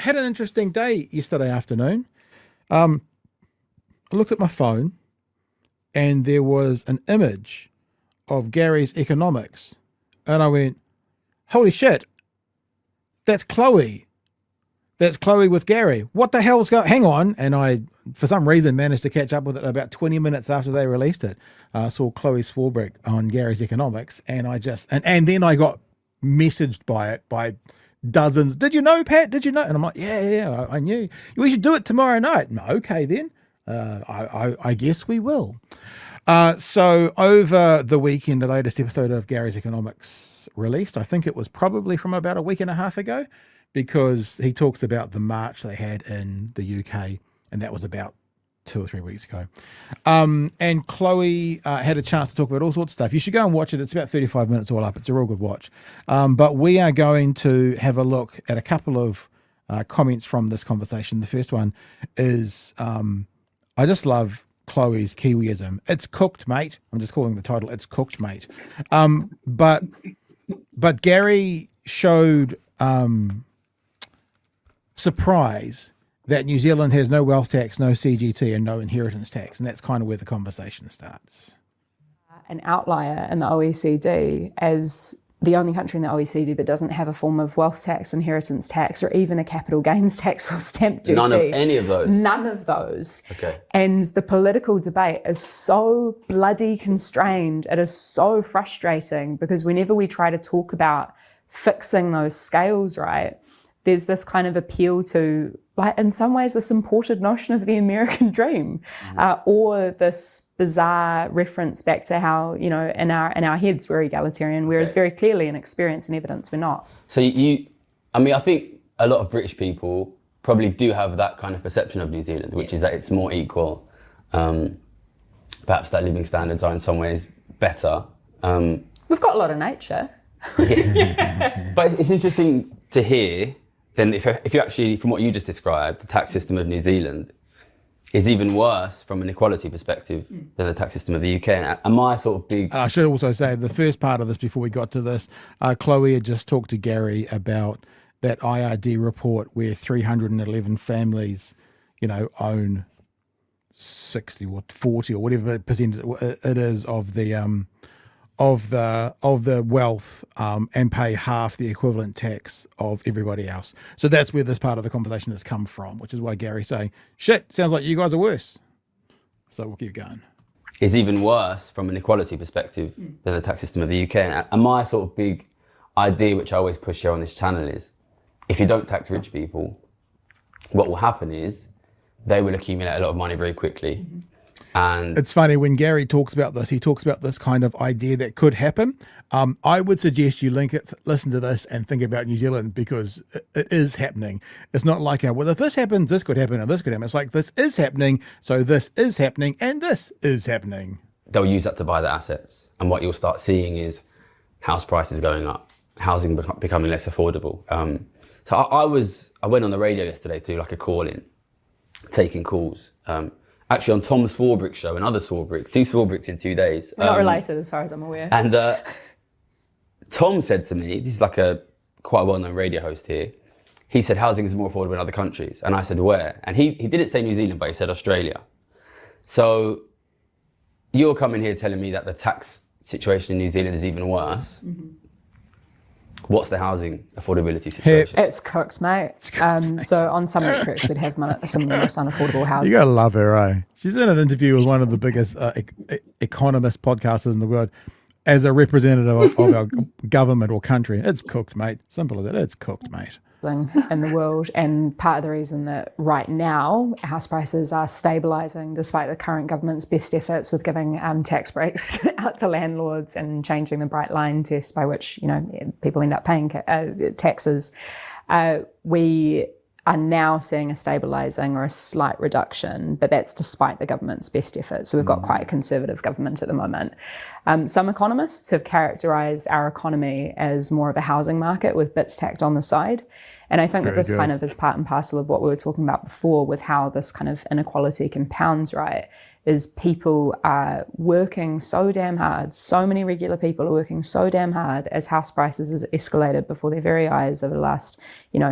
had an interesting day yesterday afternoon. I looked at my phone and there was an image of Gary's economics. And I went, holy shit, that's Chloe. That's Chloe with Gary. What the hell's going? Hang on. And I, for some reason, managed to catch up with it about 20 minutes after they released it. Saw Chloe Swarbrick on Gary's economics. And I just, and then I got messaged by it by dozens. Did you know, Pat? Did you know? And I'm like, yeah, I knew. We should do it tomorrow night. Okay, then. I guess we will. So over the weekend, the latest episode of Gary's Economics released. I think it was probably from about a week and a half ago, because he talks about the march they had in the UK, and that was about 2 or 3 weeks ago. And Chloe had a chance to talk about all sorts of stuff. You should go and watch it. It's about 35 minutes all up. It's a real good watch. But we are going to have a look at a couple of comments from this conversation. The first one is, I just love Chloe's Kiwiism. It's cooked, mate. I'm just calling the title. It's cooked, mate. But Gary showed surprise that New Zealand has no wealth tax, no CGT, and no inheritance tax. And that's kind of where the conversation starts. An outlier in the OECD as the only country in the OECD that doesn't have a form of wealth tax, inheritance tax, or even a capital gains tax or stamp duty. None of any of those? None of those. Okay. And the political debate is so bloody constrained. It is so frustrating, because whenever we try to talk about fixing those scales right, there's this kind of appeal to, like, in some ways, this imported notion of the American dream, or this bizarre reference back to how, in our heads we're egalitarian, whereas very clearly in experience and evidence we're not. So I think a lot of British people probably do have that kind of perception of New Zealand, which is that it's more equal. Perhaps that living standards are in some ways better. We've got a lot of nature. But it's interesting to hear then if you actually, from what you just described, the tax system of New Zealand is even worse from an equality perspective than the tax system of the UK. And my sort of big... I should also say, the first part of this, before we got to this, Chloe had just talked to Gary about that IRD report where 311 families, own 60 or 40 or whatever percentage it is of the wealth, and pay half the equivalent tax of everybody else. So that's where this part of the conversation has come from, which is why Gary's saying, shit, sounds like you guys are worse. So we'll keep going. Is even worse from an equality perspective than the tax system of the UK. And my sort of big idea, which I always push here on this channel, is if you don't tax rich people, what will happen is they will accumulate a lot of money very quickly. And it's funny, when Gary talks about this, he talks about this kind of idea that could happen. I would suggest you listen to this and think about New Zealand, because it is happening. It's not like, well, if this happens, this could happen, and this could happen. It's like, this is happening, so this is happening, and this is happening. They'll use that to buy their assets. And what you'll start seeing is house prices going up, housing becoming less affordable. So I went on the radio yesterday to like a call-in, taking calls. Actually on Tom Swarbrick's show, another Swarbrick, 2 Swarbricks in 2 days. Not related as far as I'm aware. And Tom said to me, this is like quite a well-known radio host here, he said housing is more affordable in other countries. And I said, where? And he didn't say New Zealand, but he said Australia. So you're coming here telling me that the tax situation in New Zealand is even worse. What's the housing affordability situation? It's cooked, mate. So on some metrics, we'd have some of the most unaffordable housing. You gotta love her, eh? She's in an interview with one of the biggest economist podcasters in the world as a representative of our government or country. It's cooked, mate. Simple as that. It's cooked, mate. In the world, and part of the reason that right now house prices are stabilising despite the current government's best efforts with giving tax breaks out to landlords and changing the bright line test by which people end up paying taxes, we are now seeing a stabilising or a slight reduction, but that's despite the government's best efforts. So we've got quite a conservative government at the moment. Some economists have characterised our economy as more of a housing market with bits tacked on the side. And I think that this kind of is part and parcel of what we were talking about before with how this kind of inequality compounds, right? Is people are working so damn hard. So many regular people are working so damn hard as house prices has escalated before their very eyes over the last,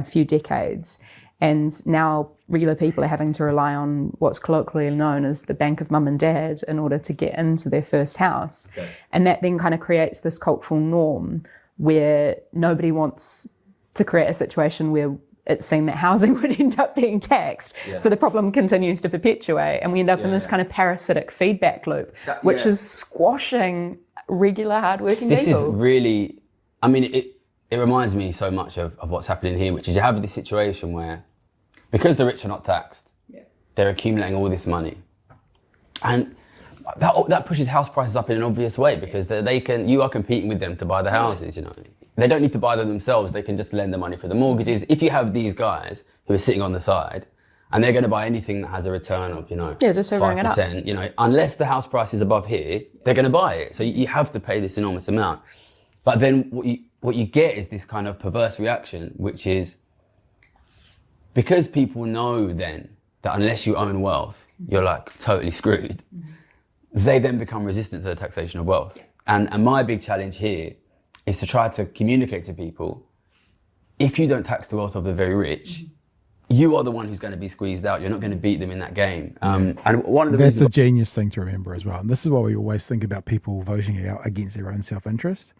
few decades. And now regular people are having to rely on what's colloquially known as the bank of mum and dad in order to get into their first house. Okay. And that then kind of creates this cultural norm where nobody wants to create a situation where it's seen that housing would end up being taxed. Yeah. So the problem continues to perpetuate, and we end up in this kind of parasitic feedback loop, which is squashing regular hardworking This people. is really, I mean, it reminds me so much of what's happening here, which is you have this situation where, because the rich are not taxed, they're accumulating all this money. And that pushes house prices up in an obvious way, because you are competing with them to buy the houses, you know. They don't need to buy them themselves, they can just lend the money for the mortgages. If you have these guys who are sitting on the side, and they're going to buy anything that has a return of, just hovering it up. 5%, unless the house price is above here, they're going to buy it. So you have to pay this enormous amount. But then what you get is this kind of perverse reaction, which is because people know then that unless you own wealth, you're like totally screwed. They then become resistant to the taxation of wealth. And my big challenge here is to try to communicate to people, if you don't tax the wealth of the very rich, you are the one who's going to be squeezed out. You're not going to beat them in that game. And one of the That's a genius thing to remember as well. And this is why we always think about people voting out against their own self-interest.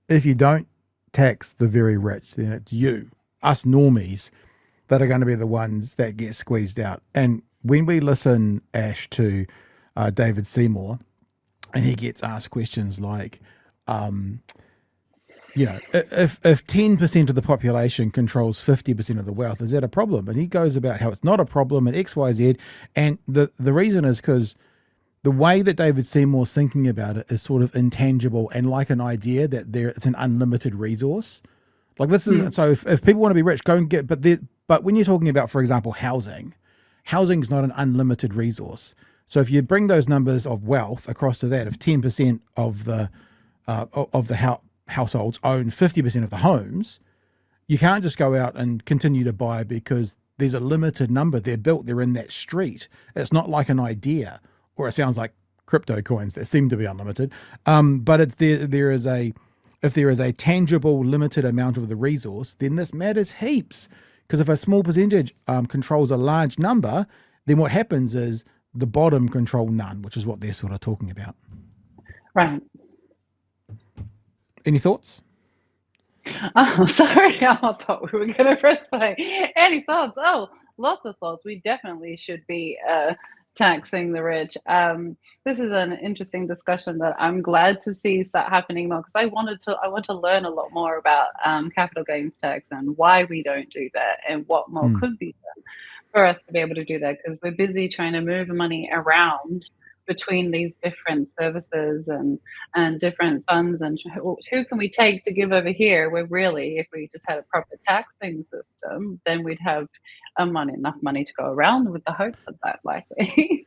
If you don't tax the very rich, then it's you, us normies, that are going to be the ones that get squeezed out. And when we listen, Ash, to David Seymour, and he gets asked questions like, if 10% of the population controls 50% of the wealth, is that a problem? And he goes about how it's not a problem and X, Y, Z. And the reason is because the way that David Seymour's thinking about it is sort of intangible and like an idea that it's an unlimited resource. Like this is so if people want to be rich, go and get. But when you're talking about, for example, housing's not an unlimited resource. So if you bring those numbers of wealth across to that, if 10% of the households own 50% of the homes, you can't just go out and continue to buy because there's a limited number. They're built, they're in that street. It's not like an idea, or it sounds like crypto coins that seem to be unlimited. But if there is a tangible limited amount of the resource, then this matters heaps. Because if a small percentage controls a large number, then what happens is the bottom control none, which is what they're sort of talking about. Right. Any thoughts? Oh, sorry. I thought we were going to press play. Any thoughts? Oh, lots of thoughts. We definitely should be taxing the rich. This is an interesting discussion that I'm glad to see start happening more, because I want to learn a lot more about capital gains tax and why we don't do that and what more could be done for us to be able to do that, because we're busy trying to move money around between these different services and different funds, and who can we take to give over here, where really if we just had a proper taxing system, then we'd have enough money to go around, with the hopes of that likely.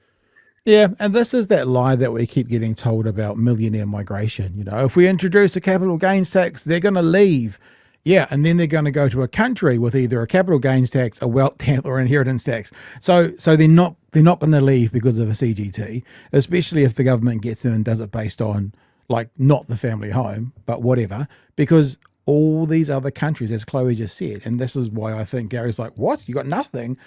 Yeah, and this is that lie that we keep getting told about millionaire migration. If we introduce a capital gains tax, they're going to leave. Yeah, and then they're going to go to a country with either a capital gains tax, a wealth tax, or inheritance tax. So they're not going to leave because of a CGT, especially if the government gets in and does it based on, like, not the family home, but whatever, because all these other countries, as Chloe just said, and this is why I think Gary's like, what? You got nothing?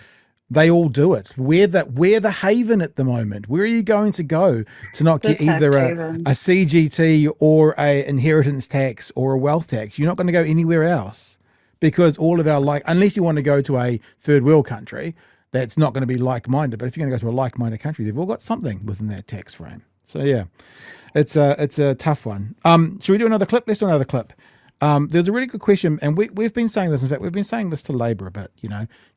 They all do it. We're the haven at the moment. Where are you going to go to not get either a CGT or a inheritance tax or a wealth tax? You're not going to go anywhere else, because all of our unless you want to go to a third world country that's not going to be like-minded. But if you're going to go to a like-minded country, they've all got something within that tax frame. So yeah, it's a tough one. Should we do another clip? Let's do another clip. There's a really good question, and we've been saying this. In fact, we've been saying this to Labor a bit.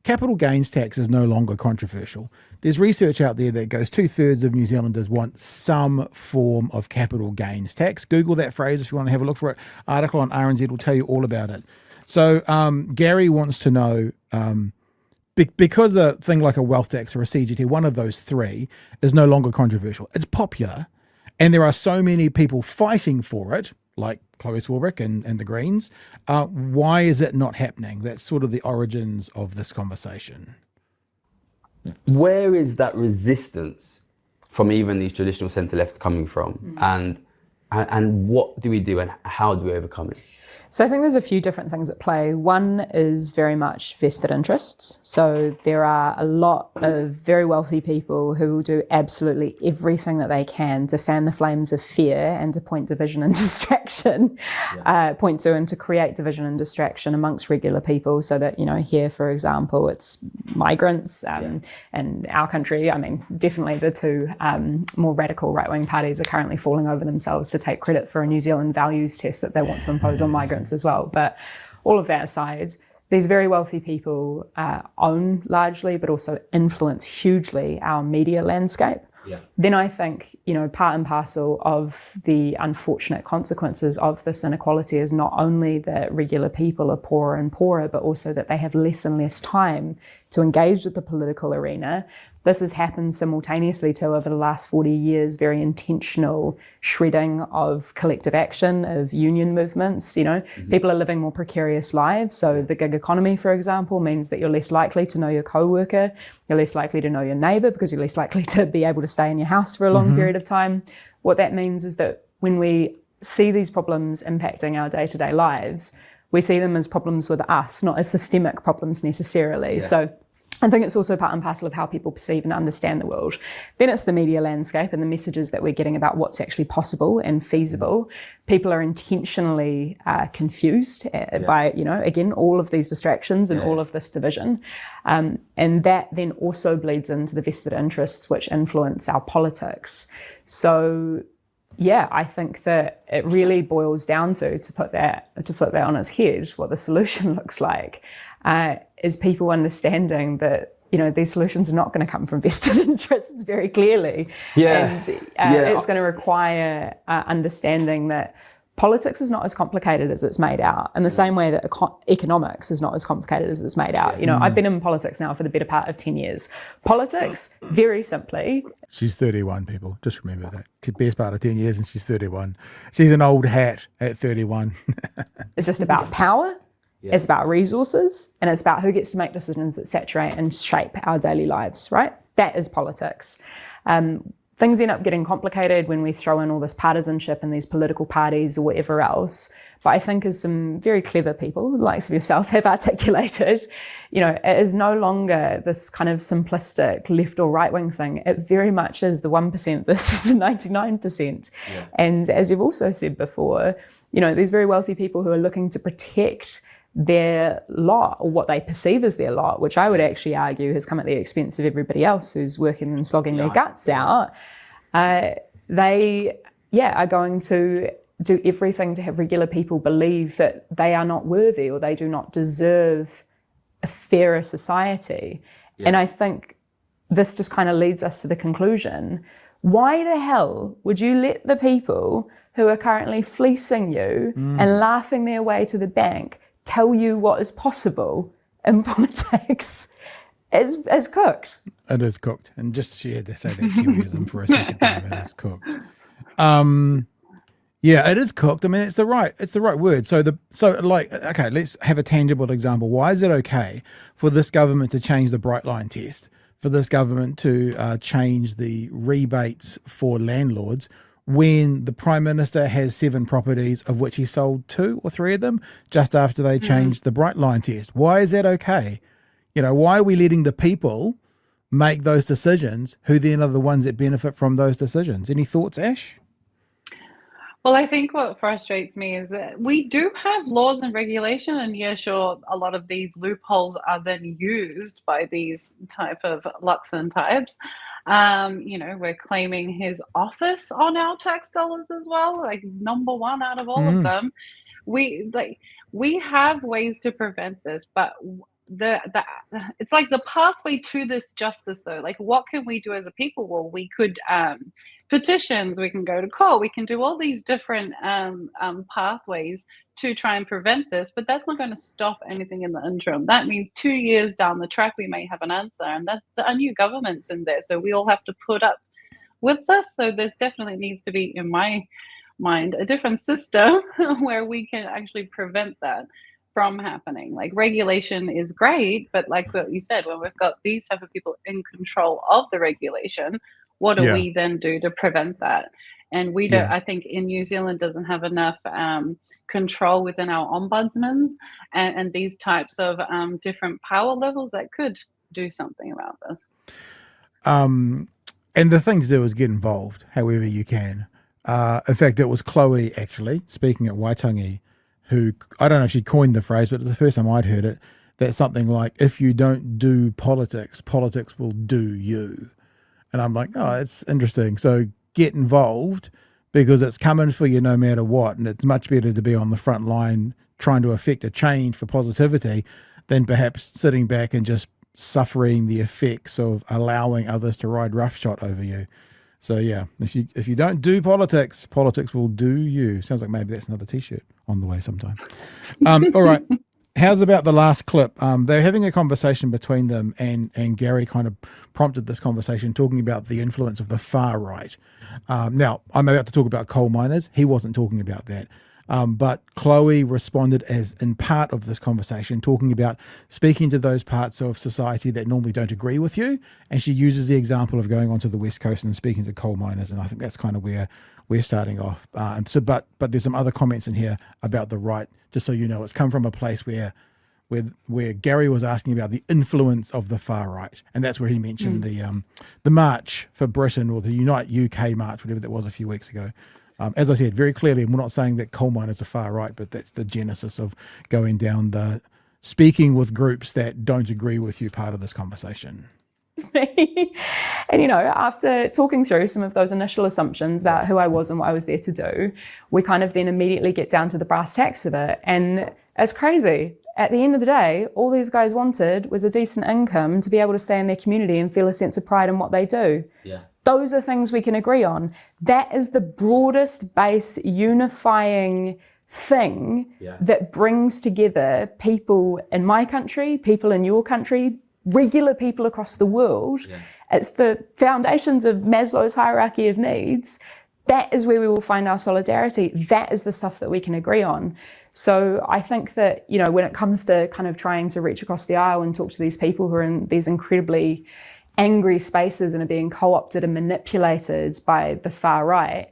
Capital gains tax is no longer controversial. There's research out there that goes 2/3 of New Zealanders want some form of capital gains tax. Google that phrase if you want to have a look for it. Article on RNZ will tell you all about it. So Gary wants to know, because a thing like a wealth tax or a CGT, one of those three, is no longer controversial. It's popular, and there are so many people fighting for it, like Chloe Swarbrick and the Greens. Why is it not happening? That's sort of the origins of this conversation. Where is that resistance from even these traditional centre left coming from? And what do we do, and how do we overcome it? So I think there's a few different things at play. One is very much vested interests. So there are a lot of very wealthy people who will do absolutely everything that they can to fan the flames of fear and to point division and distraction, point to and to create division and distraction amongst regular people, so that, you know, here, for example, it's migrants, and our country, I mean, definitely the two more radical right-wing parties are currently falling over themselves to take credit for a New Zealand values test that they want to impose on migrants as well. But all of that aside, these very wealthy people own largely, but also influence hugely our media landscape. Then I think, you know, part and parcel of the unfortunate consequences of this inequality is not only that regular people are poorer and poorer, but also that they have less and less time to engage with the political arena. This has happened simultaneously to, over the last 40 years, very intentional shredding of collective action, of union movements. You know, people are living more precarious lives. So the gig economy, for example, means that you're less likely to know your co-worker, you're less likely to know your neighbour, because you're less likely to be able to stay in your house for a long period of time. What that means is that when we see these problems impacting our day-to-day lives, we see them as problems with us, not as systemic problems necessarily. So I think it's also part and parcel of how people perceive and understand the world. Then it's the media landscape and the messages that we're getting about what's actually possible and feasible. People are intentionally confused by, you know, again, all of these distractions and all of this division. And that then also bleeds into the vested interests which influence our politics. So yeah, I think that it really boils down to flip that on its head, what the solution looks like, is people understanding that, you know, these solutions are not going to come from vested interests very clearly. And it's going to require understanding that politics is not as complicated as it's made out, in the same way that economics is not as complicated as it's made out. You know, I've been in politics now for the better part of 10 years. Politics, very simply. She's 31, people. Just remember that. The best part of 10 years and she's 31. She's an old hat at 31. It's just about power. It's about resources, and it's about who gets to make decisions that saturate and shape our daily lives, right? That is politics. Things end up getting complicated when we throw in all this partisanship and these political parties or whatever else. But I think, as some very clever people, the likes of yourself, have articulated, you know, it is no longer this kind of simplistic left or right wing thing. It very much is the 1% versus the 99%. And as you've also said before, you know, these very wealthy people who are looking to protect their lot, or what they perceive as their lot, which I would actually argue has come at the expense of everybody else who's working and slogging their guts out, they are going to do everything to have regular people believe that they are not worthy or they do not deserve a fairer society. And I think this just kind of leads us to the conclusion: why the hell would you let the people who are currently fleecing you and laughing their way to the bank tell you what is possible in politics is cooked? It is cooked. And just she had to say that Kiwiism for a second time. It is cooked. Yeah, it is cooked. I mean, it's the right word. So okay, let's have a tangible example. Why is it okay for this government to change the bright line test, for this government to change the rebates for landlords, when the Prime Minister has 7 properties, of which he sold 2 or 3 of them just after they changed the bright line test? Why is that okay? You know, why are we letting the people make those decisions, who then are the ones that benefit from those decisions? Any thoughts, Ash? Well, I think what frustrates me is that we do have laws and regulation, and yeah, sure, a lot of these loopholes are then used by these type of Luxon types. You know, we're claiming his office on our tax dollars as well, like number one out of all of them. We have ways to prevent this, but the it's like the pathway to this justice, though. Like, what can we do as a people? Well, we could petitions, we can go to court, we can do all these different pathways to try and prevent this, but that's not going to stop anything in the interim. That means 2 years down the track we may have an answer, and that's a new government's in there, so we all have to put up with this. So there definitely needs to be, in my mind, a different system where we can actually prevent that from happening. Like, regulation is great, but like what you said, when we've got these type of people in control of the regulation, what do we then do to prevent that? And we don't, I think in New Zealand doesn't have enough control within our ombudsmans and these types of different power levels that could do something about this. And the thing to do is get involved however you can. In fact, it was Chloe, actually, speaking at Waitangi, who, I don't know if she coined the phrase, but it's the first time I'd heard it, that's something like, if you don't do politics, politics will do you. And I'm like, oh, it's interesting. So get involved, because it's coming for you no matter what. And it's much better to be on the front line trying to affect a change for positivity than perhaps sitting back and just suffering the effects of allowing others to ride roughshod over you. So yeah, if you don't do politics, politics will do you. Sounds like maybe that's another t-shirt on the way sometime. All right. How's about the last clip? They're having a conversation between them, and Gary kind of prompted this conversation talking about the influence of the far right. Now, I'm about to talk about coal miners. He wasn't talking about that. But Chloe responded as in part of this conversation, talking about speaking to those parts of society that normally don't agree with you. And she uses the example of going onto the West Coast and speaking to coal miners. And I think that's kind of where we're starting off. But there's some other comments in here about the right, just so you know, it's come from a place where Gary was asking about the influence of the far right. And that's where he mentioned the March for Britain, or the Unite UK March, whatever that was a few weeks ago. As I said, very clearly, and we're not saying that coal miners are far right, but that's the genesis of going down the speaking with groups that don't agree with you part of this conversation. And, after talking through some of those initial assumptions about who I was and what I was there to do, we kind of then immediately get down to the brass tacks of it. And it's crazy. At the end of the day, all these guys wanted was a decent income to be able to stay in their community and feel a sense of pride in what they do. Yeah. Those are things we can agree on. That is the broadest base unifying thing that brings together people in my country, people in your country, regular people across the world. Yeah. It's the foundations of Maslow's hierarchy of needs. That is where we will find our solidarity. That is the stuff that we can agree on. So I think that, when it comes to kind of trying to reach across the aisle and talk to these people who are in these incredibly angry spaces and are being co-opted and manipulated by the far right,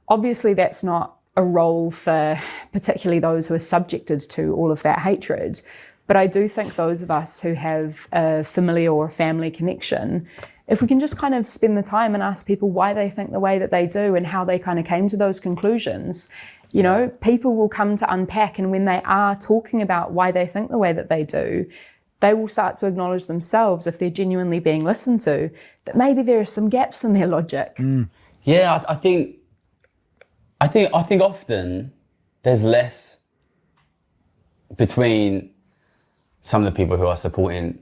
obviously that's not a role for particularly those who are subjected to all of that hatred. But I do think those of us who have a familiar or a family connection, if we can just kind of spend the time and ask people why they think the way that they do and how they kind of came to those conclusions, people will come to unpack. And when they are talking about why they think the way that they do, they will start to acknowledge themselves, if they're genuinely being listened to, that maybe there are some gaps in their logic. Yeah, I think often there's less between some of the people who are supporting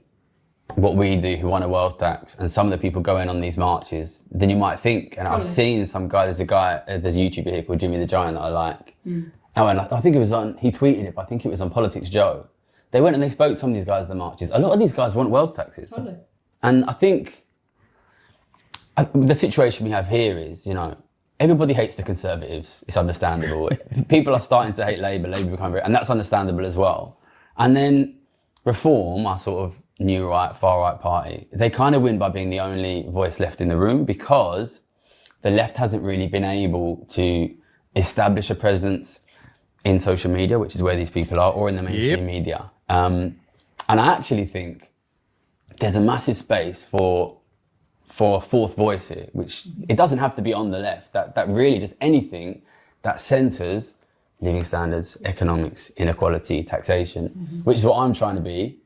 what we do, who want a wealth tax, and some of the people going on these marches than you might think. And I've seen some guy, there's a YouTuber here called Jimmy the Giant that I like. And I think he tweeted it, but I think it was on Politics Joe. They went and they spoke to some of these guys at the marches. A lot of these guys want wealth taxes. Totally. And I think the situation we have here is, everybody hates the Conservatives. It's understandable. People are starting to hate Labour become and that's understandable as well. And then Reform, our sort of new right, far right party, they kind of win by being the only voice left in the room, because the left hasn't really been able to establish a presence in social media, which is where these people are, or in the mainstream media. And I actually think there's a massive space for a fourth voice here, which it doesn't have to be on the left, that really just anything that centres living standards, economics, inequality, taxation, which is what I'm trying to be.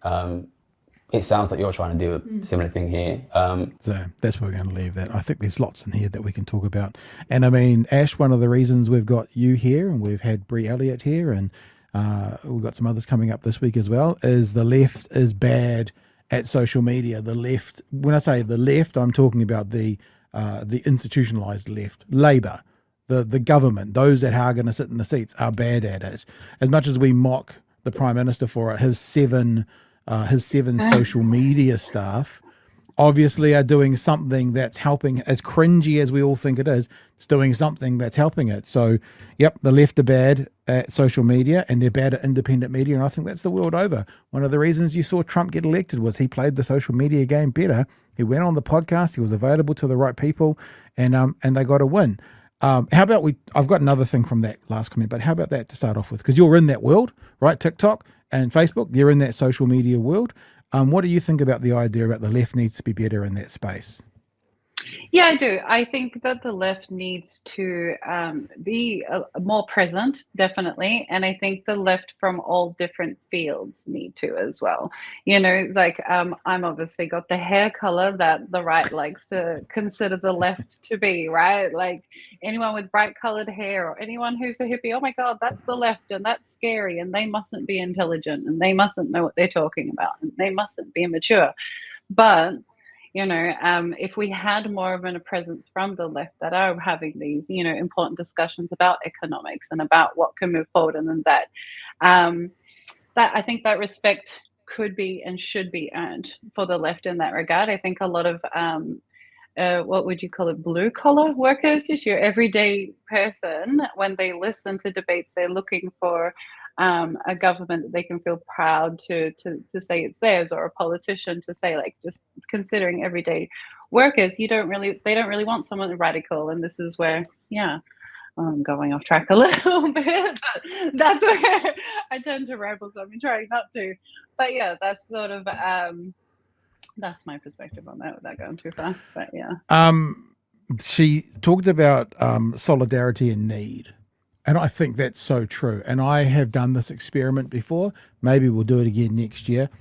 It sounds like you're trying to do a similar thing here. So that's where we're going to leave that. I think there's lots in here that we can talk about. And I mean, Ash, one of the reasons we've got you here, and we've had Brie Elliott here, and we've got some others coming up this week as well, is the left is bad at social media. The left, when I say the left, I'm talking about the institutionalized left, Labour, the government, those that are going to sit in the seats are bad at it. As much as we mock the Prime Minister for it, his seven social media staff obviously are doing something that's helping, as cringy as we all think it is, it's doing something that's helping it. So, yep, the left are bad at social media and they're bad at independent media, and I think that's the world over. One of the reasons you saw Trump get elected was he played the social media game better. He went on the podcast, he was available to the right people, and they got a win. How about I've got another thing from that last comment, but how about that to start off with? Because you're in that world, right? TikTok and Facebook, you're in that social media world. What do you think about the idea about the left needs to be better in that space? Yeah, I do. I think that the left needs to be more present, definitely. And I think the left from all different fields need to as well. You know, like I'm obviously got the hair color that the right likes to consider the left to be, right? Like anyone with bright colored hair or anyone who's a hippie, oh my God, that's the left and that's scary and they mustn't be intelligent and they mustn't know what they're talking about and they mustn't be mature. But if we had more of a presence from the left that are having these, important discussions about economics and about what can move forward, and then that I think that respect could be and should be earned for the left in that regard. I think a lot of what would you call it, blue collar workers, just your everyday person, when they listen to debates, they're looking for a government that they can feel proud to say it's theirs, or a politician to say, like, just considering everyday workers, they don't really want someone radical. And this is where, I'm going off track a little bit, but that's where I tend to ramble, so I've been trying not to. But yeah, that's sort of that's my perspective on that without going too far. But yeah. She talked about solidarity and need. And I think that's so true. And I have done this experiment before. Maybe we'll do it again next year.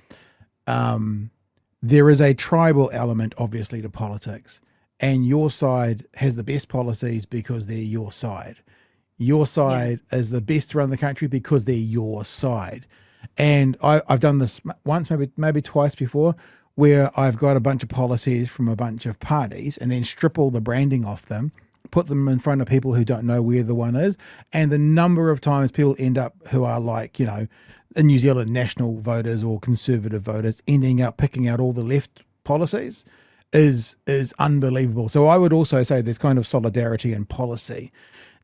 There is a tribal element, obviously, to politics. And your side has the best policies because they're your side. Your side is the best to run the country because they're your side. And I've done this once, maybe twice before, where I've got a bunch of policies from a bunch of parties and then strip all the branding off them, put them in front of people who don't know where the one is. And the number of times people end up who are like, in New Zealand national voters or conservative voters ending up picking out all the left policies is unbelievable. So I would also say there's kind of solidarity and policy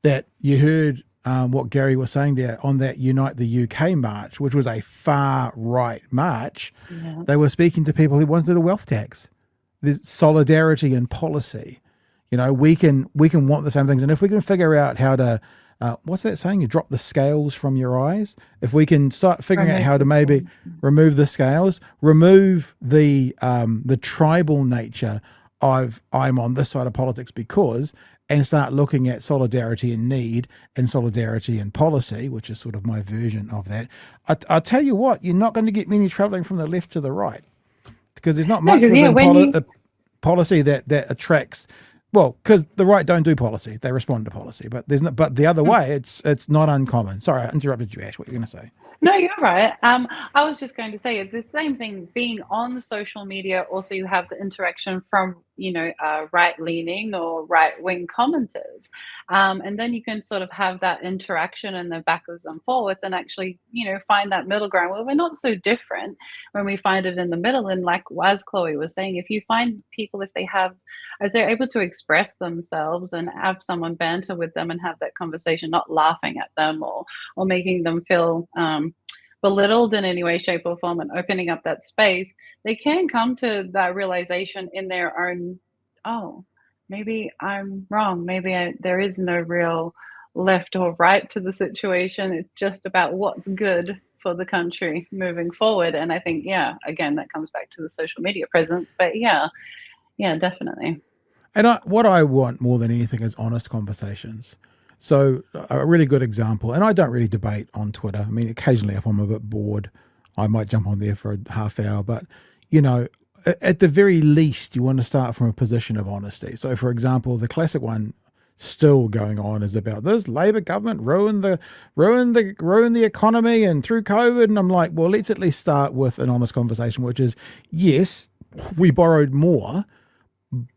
that you heard what Gary was saying there on that Unite the UK march, which was a far right march. Yeah. They were speaking to people who wanted a wealth tax. There's solidarity and policy. We can want the same things. And if we can figure out how to, what's that saying? You drop the scales from your eyes. If we can start figuring out how to maybe remove the scales, remove the tribal nature of I'm on this side of politics because, and start looking at solidarity and need and solidarity and policy, which is sort of my version of that. I tell you what, you're not going to get many traveling from the left to the right because there's not much policy that attracts. Well, because the right don't do policy; they respond to policy. But but the other way, it's not uncommon. Sorry, I interrupted you, Ash. What are you going to say? No, you're right. I was just going to say it's the same thing. Being on social media, also you have the interaction from right-leaning or right-wing commenters, and then you can sort of have that interaction and the backwards and forwards, and actually find that middle ground where we're not so different when we find it in the middle. And like as Chloe was saying, if you find people, if they're able to express themselves and have someone banter with them and have that conversation, not laughing at them or making them feel belittled in any way, shape, or form, and opening up that space, they can come to that realization in their own, oh, maybe I'm wrong. Maybe there is no real left or right to the situation. It's just about what's good for the country moving forward. And I think, again, that comes back to the social media presence. But yeah, definitely. And what I want more than anything is honest conversations. So a really good example, and I don't really debate on Twitter. I mean, occasionally if I'm a bit bored, I might jump on there for a half hour. But, at the very least, you want to start from a position of honesty. So, for example, the classic one still going on is about this Labor government ruined the economy and through COVID. And I'm like, well, let's at least start with an honest conversation, which is, yes, we borrowed more,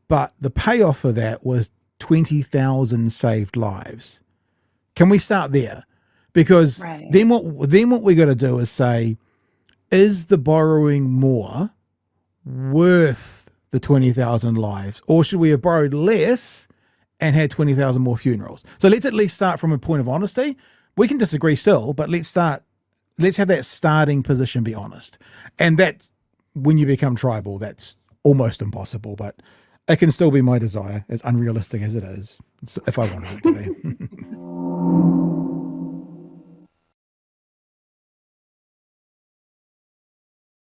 but the payoff for that was 20,000 saved lives. Can we start there? Because then what we got to do is say, is the borrowing more worth the 20,000 lives, or should we have borrowed less and had 20,000 more funerals? So let's at least start from a point of honesty. We can disagree still, but let's have that starting position be honest. And that when you become tribal, that's almost impossible. But it can still be my desire, as unrealistic as it is, if I wanted it to be.